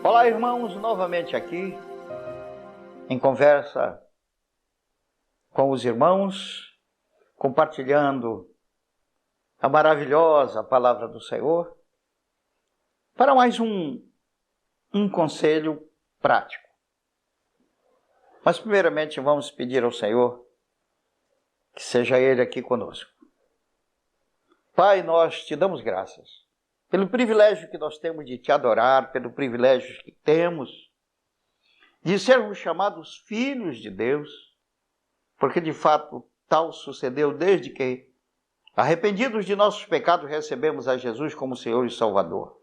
Olá, irmãos, novamente aqui em conversa com os irmãos, compartilhando a maravilhosa palavra do Senhor, para mais um conselho prático. Mas primeiramente vamos pedir ao Senhor que seja Ele aqui conosco. Pai, nós te damos graças pelo privilégio que nós temos de te adorar, pelo privilégio que temos de sermos chamados filhos de Deus, porque de fato tal sucedeu desde que, arrependidos de nossos pecados, recebemos a Jesus como Senhor e Salvador.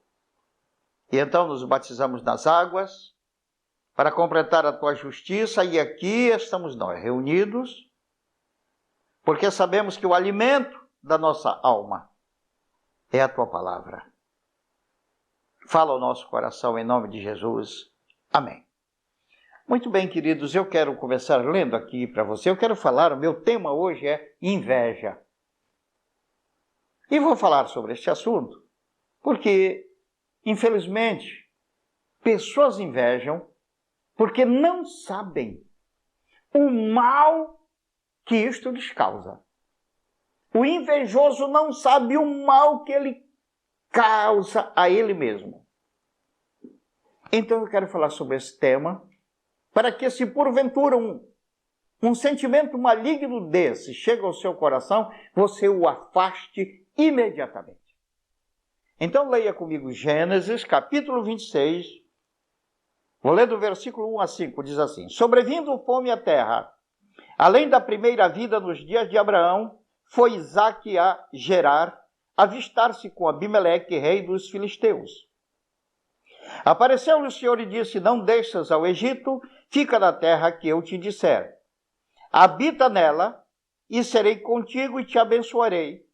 E então nos batizamos nas águas para completar a tua justiça, e aqui estamos nós reunidos, porque sabemos que o alimento da nossa alma é a tua palavra. Fala ao nosso coração em nome de Jesus. Amém. Muito bem, queridos, eu quero começar lendo aqui para você. Eu quero falar, o meu tema hoje é inveja. E vou falar sobre este assunto porque, infelizmente, pessoas invejam porque não sabem o mal que isto lhes causa. O invejoso não sabe o mal que ele causa a ele mesmo. Então eu quero falar sobre esse tema, para que se porventura um sentimento maligno desse chega ao seu coração, você o afaste imediatamente. Então leia comigo Gênesis, capítulo 26, vou ler do versículo 1 a 5, diz assim: Sobrevindo fome à terra, além da primeira vida nos dias de Abraão, foi Isaque a Gerar, avistar-se com Abimeleque, rei dos filisteus. Apareceu-lhe o Senhor e disse: Não desças ao Egito, fica na terra que eu te disser. Habita nela, e serei contigo e te abençoarei,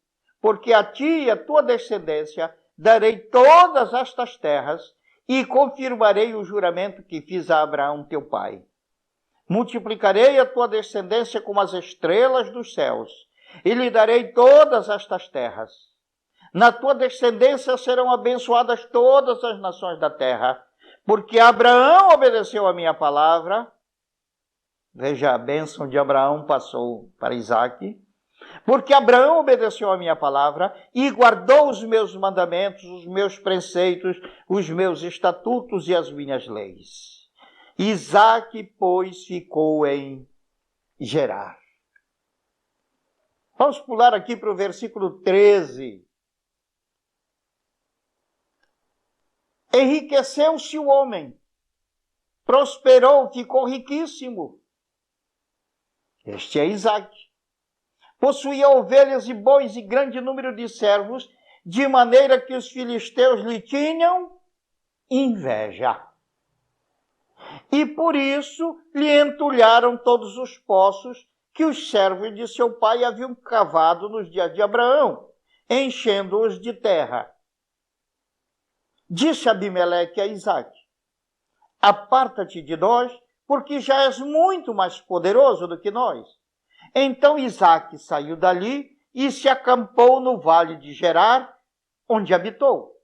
porque a ti e a tua descendência darei todas estas terras, e confirmarei o juramento que fiz a Abraão teu pai. Multiplicarei a tua descendência como as estrelas dos céus, e lhe darei todas estas terras. Na tua descendência serão abençoadas todas as nações da terra, porque Abraão obedeceu a minha palavra. Veja, a bênção de Abraão passou para Isaque. Porque Abraão obedeceu a minha palavra e guardou os meus mandamentos, os meus preceitos, os meus estatutos e as minhas leis. Isaque, pois, ficou em Gerar. Vamos pular aqui para o versículo 13. Enriqueceu-se o homem, prosperou, ficou riquíssimo. Este é Isaque. Possuía ovelhas e bois e grande número de servos, de maneira que os filisteus lhe tinham inveja. E por isso lhe entulharam todos os poços que os servos de seu pai haviam cavado nos dias de Abraão, enchendo-os de terra. Disse Abimeleque a Isaque: Aparta-te de nós, porque já és muito mais poderoso do que nós. Então Isaque saiu dali e se acampou no vale de Gerar, onde habitou.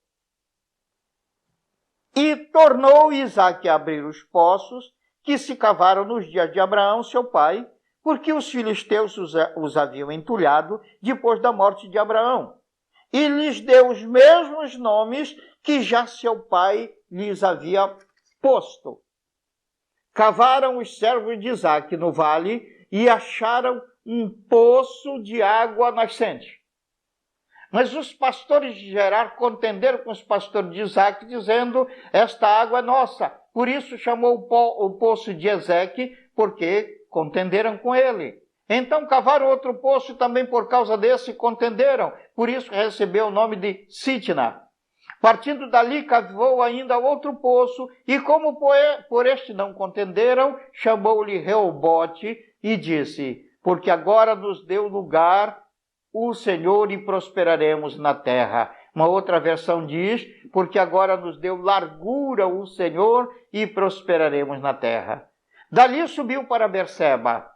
E tornou Isaque a abrir os poços que se cavaram nos dias de Abraão, seu pai, porque os filisteus os haviam entulhado depois da morte de Abraão. E lhes deu os mesmos nomes que já seu pai lhes havia posto. Cavaram os servos de Isaque no vale e acharam um poço de água nascente. Mas os pastores de Gerar contenderam com os pastores de Isaque, dizendo: Esta água é nossa. Por isso chamou o poço de Ezeque, porque contenderam com ele. Então cavaram outro poço também por causa desse contenderam. Por isso recebeu o nome de Sitna. Partindo dali, cavou ainda outro poço, e como por este não contenderam, chamou-lhe Reobote e disse: Porque agora nos deu lugar o Senhor e prosperaremos na terra. Uma outra versão diz: Porque agora nos deu largura o Senhor e prosperaremos na terra. Dali subiu para Berseba.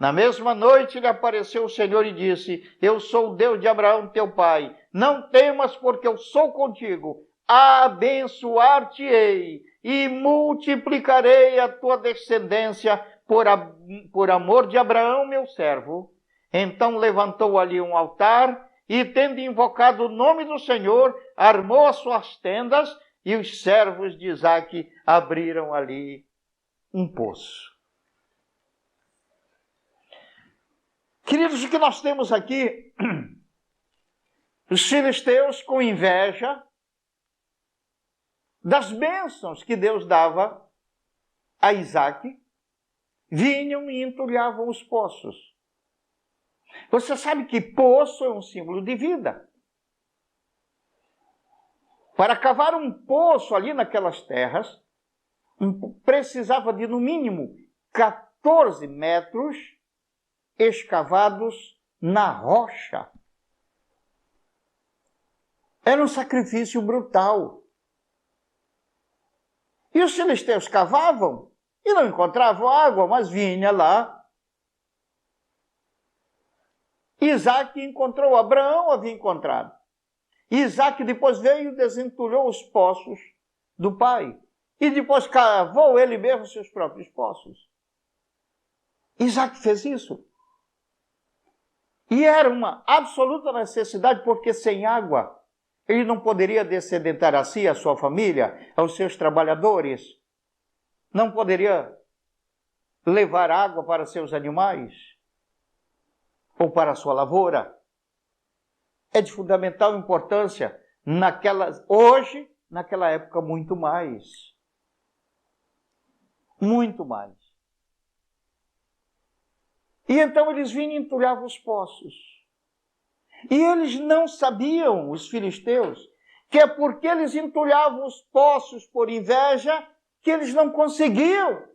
Na mesma noite lhe apareceu o Senhor e disse: Eu sou o Deus de Abraão teu pai. Não temas, porque eu sou contigo. Abençoar-te-ei e multiplicarei a tua descendência por amor de Abraão, meu servo. Então levantou ali um altar e, tendo invocado o nome do Senhor, armou as suas tendas e os servos de Isaque abriram ali um poço. Queridos, o que nós temos aqui, os filisteus com inveja das bênçãos que Deus dava a Isaque, vinham e entulhavam os poços. Você sabe que poço é um símbolo de vida. Para cavar um poço ali naquelas terras, precisava de, no mínimo, 14 metros escavados na rocha. Era um sacrifício brutal. E os filisteus cavavam e não encontravam água, mas vinha lá. Isaque encontrou, Abraão havia encontrado. Isaque depois veio e desentulhou os poços do pai. E depois cavou ele mesmo seus próprios poços. Isaque fez isso. E era uma absoluta necessidade, porque sem água ele não poderia descedentar a si, a sua família, aos seus trabalhadores. Não poderia levar água para seus animais ou para a sua lavoura. É de fundamental importância hoje, naquela época, muito mais. Muito mais. E então eles vinham e entulhavam os poços. E eles não sabiam, os filisteus, que é porque eles entulhavam os poços por inveja que eles não conseguiam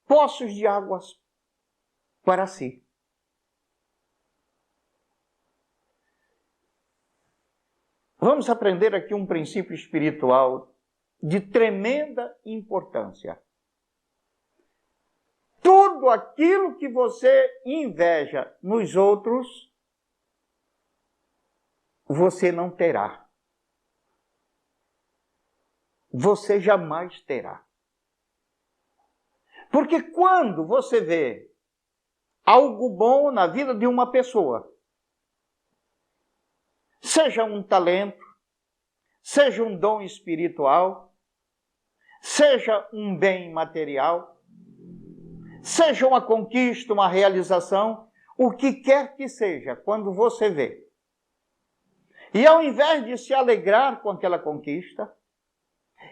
poços de águas para si. Vamos aprender aqui um princípio espiritual de tremenda importância. Tudo aquilo que você inveja nos outros, você não terá. Você jamais terá. Porque quando você vê algo bom na vida de uma pessoa, seja um talento, seja um dom espiritual, seja um bem material, seja uma conquista, uma realização, o que quer que seja, quando você vê. E ao invés de se alegrar com aquela conquista,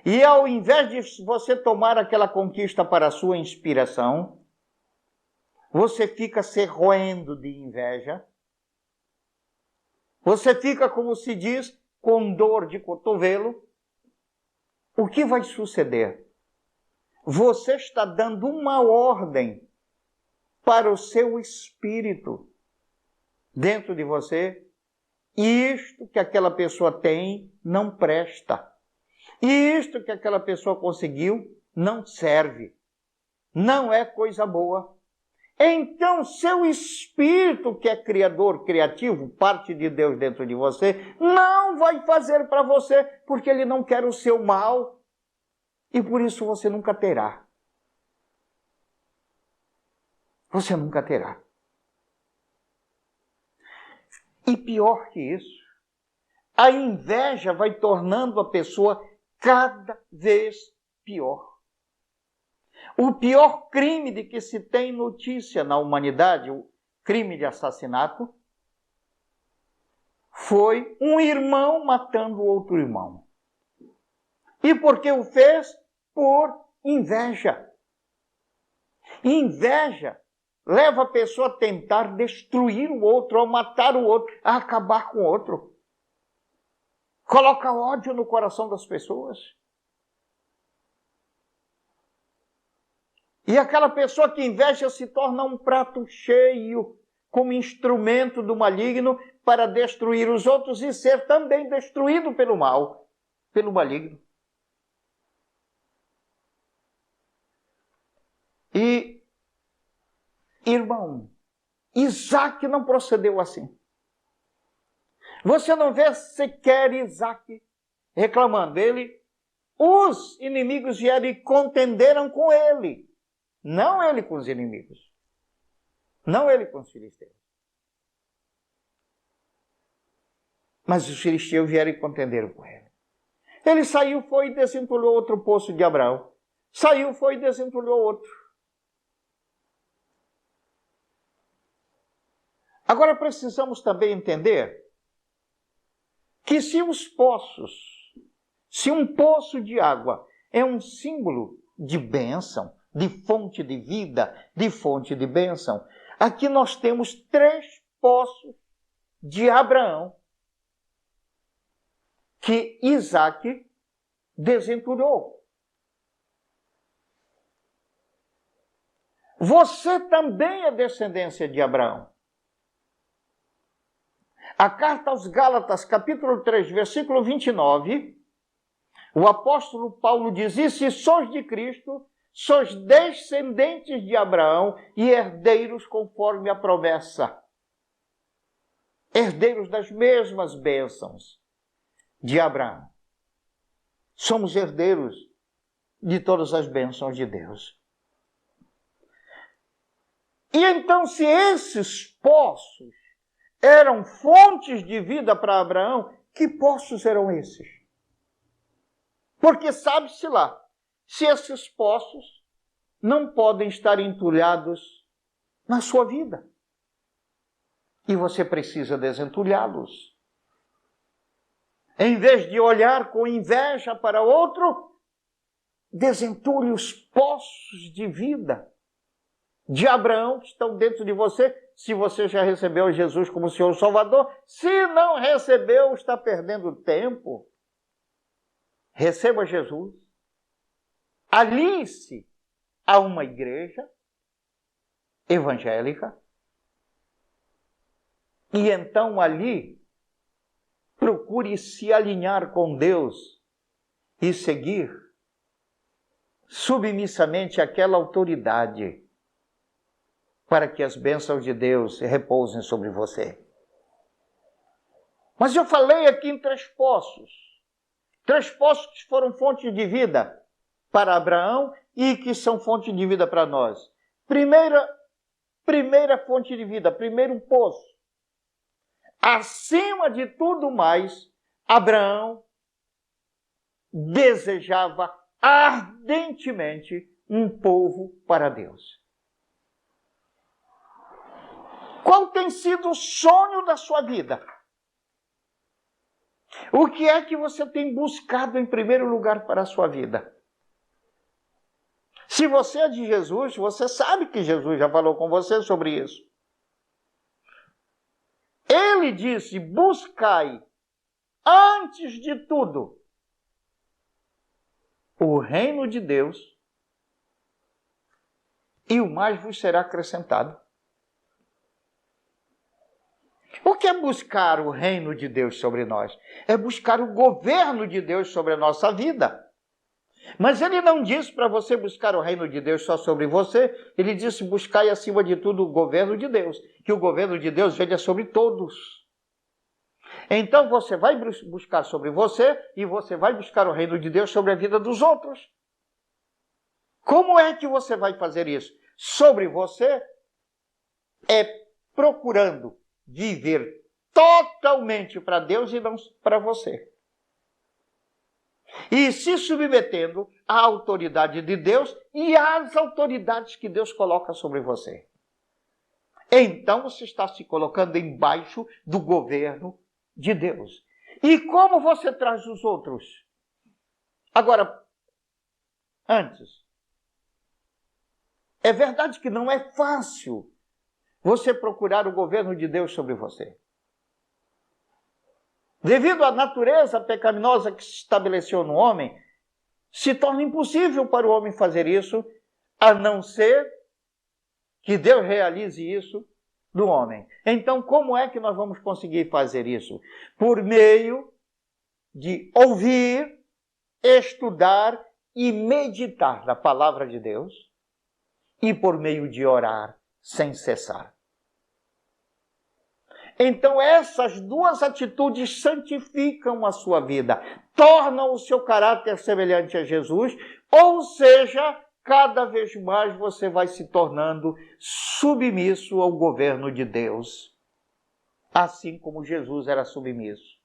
e ao invés de você tomar aquela conquista para a sua inspiração, você fica se roendo de inveja. Você fica, como se diz, com dor de cotovelo. O que vai suceder? Você está dando uma ordem para o seu espírito dentro de você. E isto que aquela pessoa tem não presta. E isto que aquela pessoa conseguiu não serve. Não é coisa boa. Então, seu espírito, que é criador, criativo, parte de Deus dentro de você, não vai fazer para você, porque ele não quer o seu mal. E por isso você nunca terá. Você nunca terá. E pior que isso, a inveja vai tornando a pessoa cada vez pior. O pior crime de que se tem notícia na humanidade, o crime de assassinato, foi um irmão matando outro irmão. E por que o fez? Por inveja. Inveja leva a pessoa a tentar destruir o outro, a matar o outro, a acabar com o outro. Coloca ódio no coração das pessoas. E aquela pessoa que inveja se torna um prato cheio, como instrumento do maligno para destruir os outros e ser também destruído pelo mal, pelo maligno. E, irmão, Isaque não procedeu assim. Você não vê sequer Isaque reclamando. Ele os inimigos vieram e contenderam com ele. Não ele com os inimigos. Não ele com os filisteus. Mas os filisteus vieram e contenderam com ele. Ele saiu, foi e desentulhou outro poço de Abraão. Saiu, foi e desentulhou outro. Agora precisamos também entender que se um poço de água é um símbolo de bênção, de fonte de vida, de fonte de bênção, aqui nós temos 3 poços de Abraão que Isaac desentulhou. Você também é descendência de Abraão. A carta aos Gálatas, capítulo 3, versículo 29, o apóstolo Paulo diz: e se sois de Cristo, sois descendentes de Abraão e herdeiros conforme a promessa. Herdeiros das mesmas bênçãos de Abraão. Somos herdeiros de todas as bênçãos de Deus. E então, se esses poços eram fontes de vida para Abraão, que poços eram esses? Porque sabe-se lá, se esses poços não podem estar entulhados na sua vida. E você precisa desentulhá-los. Em vez de olhar com inveja para outro, desentulhe os poços de vida de Abraão que estão dentro de você, se você já recebeu Jesus como Senhor e Salvador. Se não recebeu, está perdendo tempo. Receba Jesus. Alie-se a uma igreja evangélica. E então ali, procure se alinhar com Deus e seguir submissamente aquela autoridade para que as bênçãos de Deus repousem sobre você. Mas eu falei aqui em 3 poços. 3 poços que foram fonte de vida para Abraão e que são fonte de vida para nós. Primeira fonte de vida, primeiro poço. Acima de tudo mais, Abraão desejava ardentemente um povo para Deus. Qual tem sido o sonho da sua vida? O que é que você tem buscado em primeiro lugar para a sua vida? Se você é de Jesus, você sabe que Jesus já falou com você sobre isso. Ele disse: buscai, antes de tudo, o reino de Deus, e o mais vos será acrescentado. O que é buscar o reino de Deus sobre nós? É buscar o governo de Deus sobre a nossa vida. Mas ele não disse para você buscar o reino de Deus só sobre você. Ele disse: buscai acima de tudo o governo de Deus. Que o governo de Deus venha sobre todos. Então você vai buscar sobre você e você vai buscar o reino de Deus sobre a vida dos outros. Como é que você vai fazer isso? Sobre você é procurando viver totalmente para Deus e não para você. E se submetendo à autoridade de Deus e às autoridades que Deus coloca sobre você. Então você está se colocando embaixo do governo de Deus. E como você traz os outros? Agora, antes, é verdade que não é fácil você procurar o governo de Deus sobre você. Devido à natureza pecaminosa que se estabeleceu no homem, se torna impossível para o homem fazer isso, a não ser que Deus realize isso no homem. Então, como é que nós vamos conseguir fazer isso? Por meio de ouvir, estudar e meditar na palavra de Deus e por meio de orar sem cessar. Então essas duas atitudes santificam a sua vida, tornam o seu caráter semelhante a Jesus, ou seja, cada vez mais você vai se tornando submisso ao governo de Deus, assim como Jesus era submisso.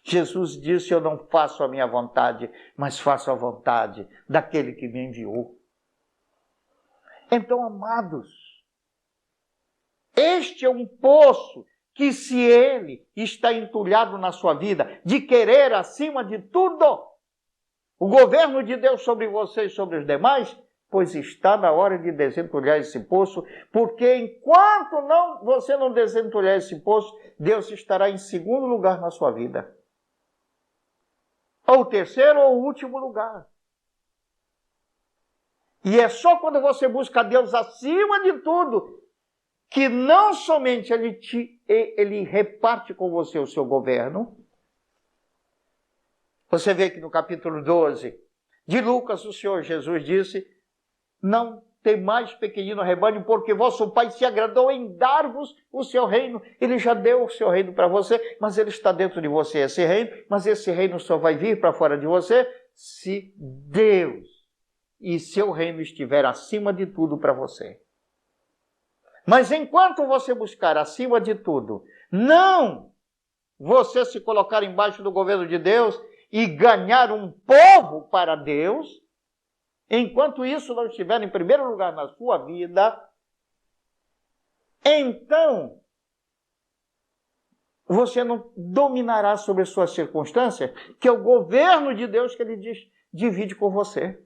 Jesus disse: eu não faço a minha vontade, mas faço a vontade daquele que me enviou. Então, amados, este é um poço que, se ele está entulhado na sua vida, de querer acima de tudo o governo de Deus sobre você e sobre os demais, pois está na hora de desentulhar esse poço, porque enquanto você não desentulhar esse poço, Deus estará em segundo lugar na sua vida. Ou terceiro ou último lugar. E é só quando você busca Deus acima de tudo, que não somente ele reparte com você o seu governo. Você vê que no capítulo 12 de Lucas, o Senhor Jesus disse: não temais, pequenino rebanho, porque vosso Pai se agradou em dar-vos o seu reino. Ele já deu o seu reino para você, mas ele está dentro de você, esse reino, mas esse reino só vai vir para fora de você se Deus e seu reino estiver acima de tudo para você. Mas enquanto você buscar acima de tudo, não você se colocar embaixo do governo de Deus e ganhar um povo para Deus, enquanto isso não estiver em primeiro lugar na sua vida, então você não dominará sobre as suas circunstâncias, que é o governo de Deus que ele divide com você.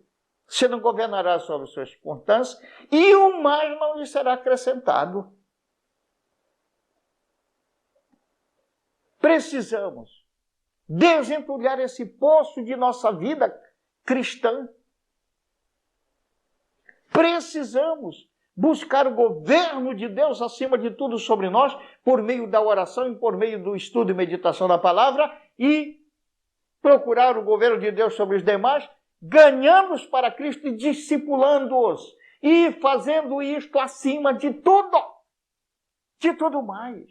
Você não governará sobre as suas circunstâncias e o mais não lhe será acrescentado. Precisamos desentulhar esse poço de nossa vida cristã. Precisamos buscar o governo de Deus acima de tudo sobre nós, por meio da oração e por meio do estudo e meditação da palavra, e procurar o governo de Deus sobre os demais, ganhando-os para Cristo e discipulando-os, e fazendo isto acima de tudo mais.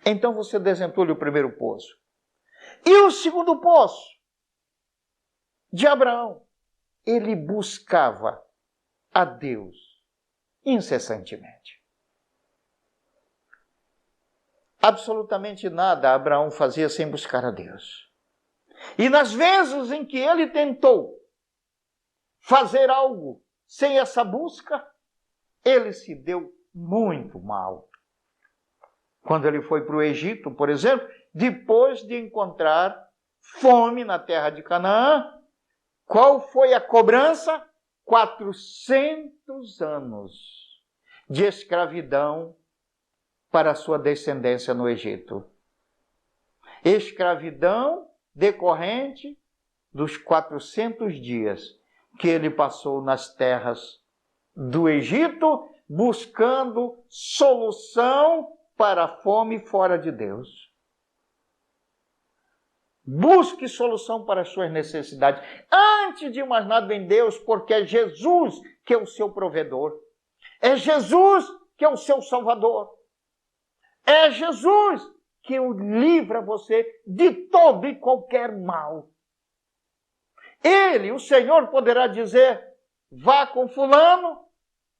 Então você desentulha o primeiro poço. E o segundo poço de Abraão, ele buscava a Deus incessantemente. Absolutamente nada Abraão fazia sem buscar a Deus. E nas vezes em que ele tentou fazer algo sem essa busca, ele se deu muito mal. Quando ele foi para o Egito, por exemplo, depois de encontrar fome na terra de Canaã, qual foi a cobrança? 400 anos de escravidão para a sua descendência no Egito. Escravidão decorrente dos 400 dias que ele passou nas terras do Egito, buscando solução para a fome fora de Deus. Busque solução para as suas necessidades. Antes de mais nada em Deus, porque é Jesus que é o seu provedor. É Jesus que é o seu salvador. É Jesus que livra você de todo e qualquer mal. Ele, o Senhor, poderá dizer: vá com fulano,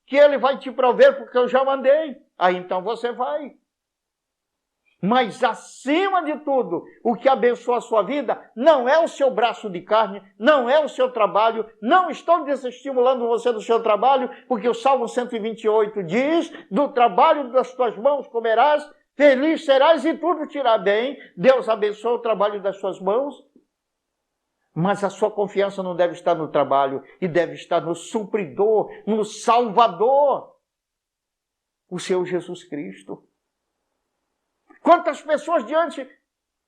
que ele vai te prover porque eu já mandei. Aí então você vai. Mas, acima de tudo, o que abençoa a sua vida não é o seu braço de carne, não é o seu trabalho. Não estou desestimulando você do seu trabalho, porque o Salmo 128 diz: do trabalho das tuas mãos comerás, feliz serás e tudo te irá bem. Deus abençoa o trabalho das suas mãos. Mas a sua confiança não deve estar no trabalho, e deve estar no supridor, no Salvador, o Senhor Jesus Cristo. Quantas pessoas diante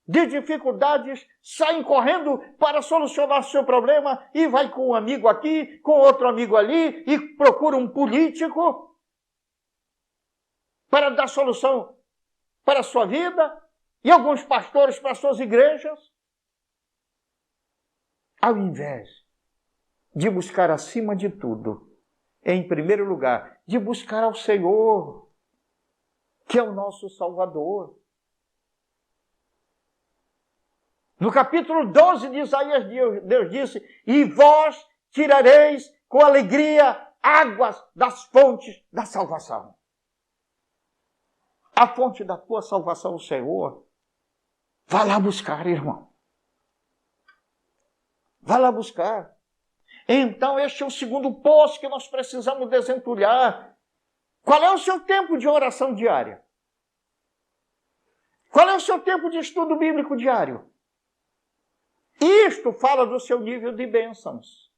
de dificuldades saem correndo para solucionar seu problema e vai com um amigo aqui, com outro amigo ali e procura um político para dar solução para a sua vida e alguns pastores para as suas igrejas. Ao invés de buscar acima de tudo, em primeiro lugar, de buscar ao Senhor, que é o nosso Salvador. No capítulo 12 de Isaías, Deus disse: e vós tirareis com alegria águas das fontes da salvação. A fonte da tua salvação, o Senhor. Vá lá buscar, irmão. Vá lá buscar. Então, este é o segundo poço que nós precisamos desentulhar. Qual é o seu tempo de oração diária? Qual é o seu tempo de estudo bíblico diário? Isto fala do seu nível de bênçãos.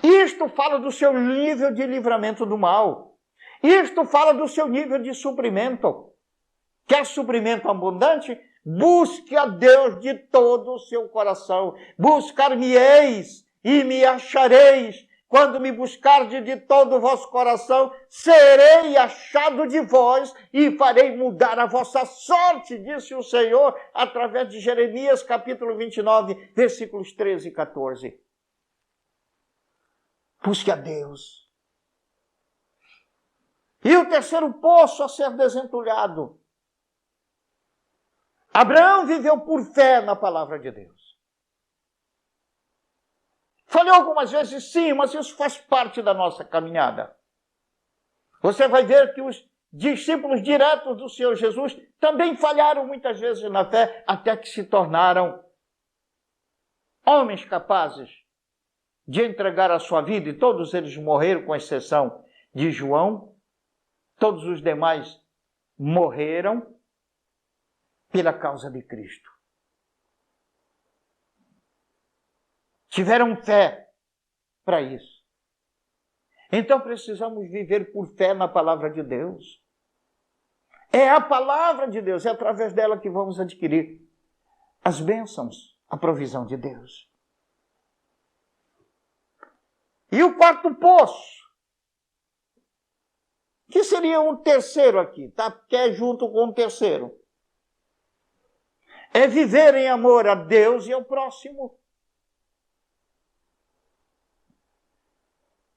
Isto fala do seu nível de livramento do mal. Isto fala do seu nível de suprimento. Quer suprimento abundante? Busque a Deus de todo o seu coração. Buscar-me-eis e me achareis. Quando me buscardes de todo o vosso coração, serei achado de vós e farei mudar a vossa sorte, disse o Senhor, através de Jeremias, capítulo 29, versículos 13 e 14. Busque a Deus. E o terceiro poço a ser desentulhado. Abraão viveu por fé na palavra de Deus. Falei algumas vezes sim, mas isso faz parte da nossa caminhada. Você vai ver que os discípulos diretos do Senhor Jesus também falharam muitas vezes na fé, até que se tornaram homens capazes de entregar a sua vida, e todos eles morreram, com exceção de João. Todos os demais morreram pela causa de Cristo. Tiveram fé para isso. Então precisamos viver por fé na palavra de Deus. É a palavra de Deus, é através dela que vamos adquirir as bênçãos, a provisão de Deus. E o quarto poço, que seria um terceiro aqui, tá? Que é junto com o terceiro. É viver em amor a Deus e ao próximo.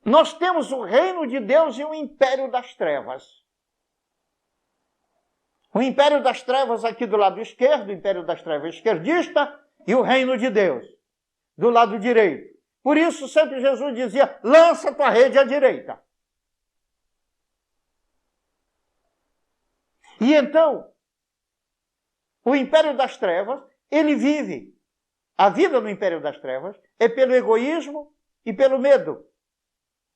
Nós temos o reino de Deus e o império das trevas. O império das trevas aqui do lado esquerdo, o império das trevas esquerdista, e o reino de Deus do lado direito. Por isso sempre Jesus dizia: lança tua rede à direita. E então, o império das trevas, ele vive. A vida no império das trevas é pelo egoísmo e pelo medo.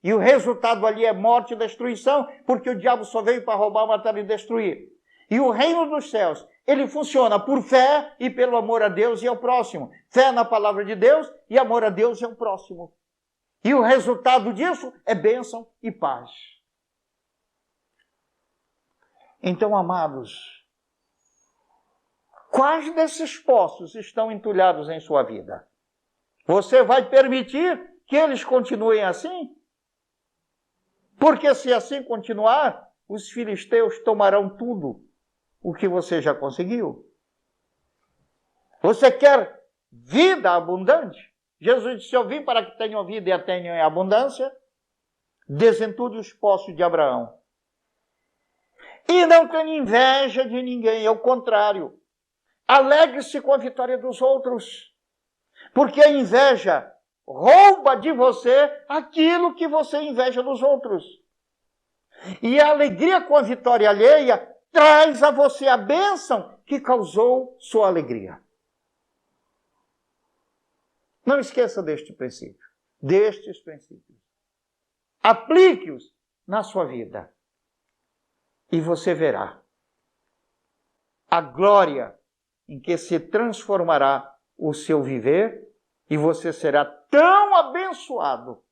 E o resultado ali é morte e destruição, porque o diabo só veio para roubar, matar e destruir. E o reino dos céus, ele funciona por fé e pelo amor a Deus e ao próximo. Fé na palavra de Deus e amor a Deus e ao próximo. E o resultado disso é bênção e paz. Então, amados, quais desses poços estão entulhados em sua vida? Você vai permitir que eles continuem assim? Porque se assim continuar, os filisteus tomarão tudo o que você já conseguiu. Você quer vida abundante? Jesus disse: eu vim para que tenham vida e a tenham em abundância. Desentulhe os poços de Abraão. E não tenha inveja de ninguém, ao contrário. Alegre-se com a vitória dos outros. Porque a inveja rouba de você aquilo que você inveja dos outros. E a alegria com a vitória alheia traz a você a bênção que causou sua alegria. Não esqueça deste princípio, destes princípios. Aplique-os na sua vida. E você verá a glória em que se transformará o seu viver, e você será tão abençoado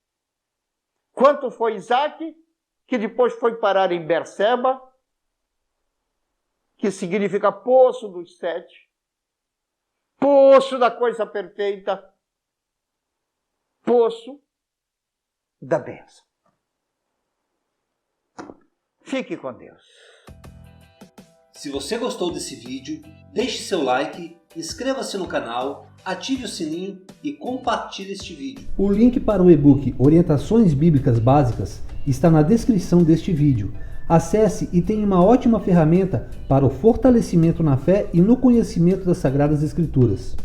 quanto foi Isaac, que depois foi parar em Berseba, que significa poço dos sete, poço da coisa perfeita, poço da bênção. Fique com Deus. Se você gostou desse vídeo, deixe seu like, inscreva-se no canal, ative o sininho e compartilhe este vídeo. O link para o e-book Orientações Bíblicas Básicas está na descrição deste vídeo. Acesse e tenha uma ótima ferramenta para o fortalecimento na fé e no conhecimento das Sagradas Escrituras.